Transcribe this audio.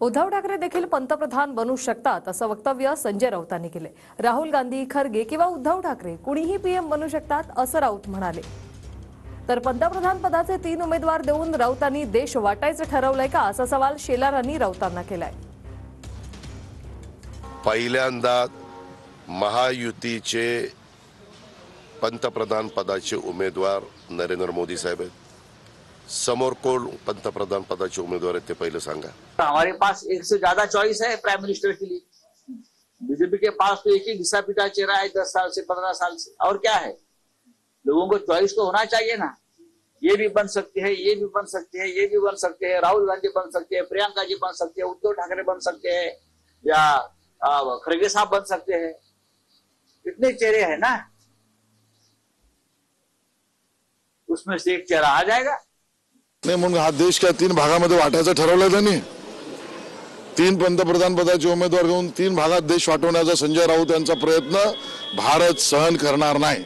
उद्धव ठाकरे देखील पंतप्रधान बनू शकतात असं वक्तव्य संजय राऊतांनी केले। राहुल गांधी, खरगे किंवा उद्धव ठाकरे कुणीही पीएम बनू शकतात असं राऊत म्हणाले। तर पंतप्रधान पदाचे 3 उमेदवार देऊन राऊतांनी देश वाटायचं ठरवलंय का असा सवाल शेलारांनी राऊतांना केलाय। पहिल्यांदा महायुतीचे पंतप्रधान पदाचे उमेदवार नरेंद्र मोदी साहेब आहेत। समोर कोण पंतप्रधान पदाचे उमेदवार आहेत ते पहिले सांगा। हमारे पास एक से ज्यादा चॉइस है प्राइम मिनिस्टर के लिए। बीजेपी के पास तो एक ही घिसा पिटा चेहरा है 10 साल से 15 साल से, और क्या है। लोगों को चॉइस तो होना चाहिए ना। ये भी बन सकते हैं, ये भी बन सकते हैं, ये भी बन सकते हैं, राहुल गांधी बन सकते हैं, प्रियंका जी बन सकते हैं, उद्धव ठाकरे बन सकते हैं, या खरगे साहब बन सकते हैं। इतने चेहरे हैं ना, उसमें से एक चेहरा आ जाएगा। नाही म्हणून हा देश काय 3 भागामध्ये वाटायचं ठरवलं त्यांनी। 3 पंतप्रधान पदाचे उमेदवार घेऊन 3 भागात देश वाटवण्याचा संजय राऊत यांचा प्रयत्न भारत सहन करणार नाही।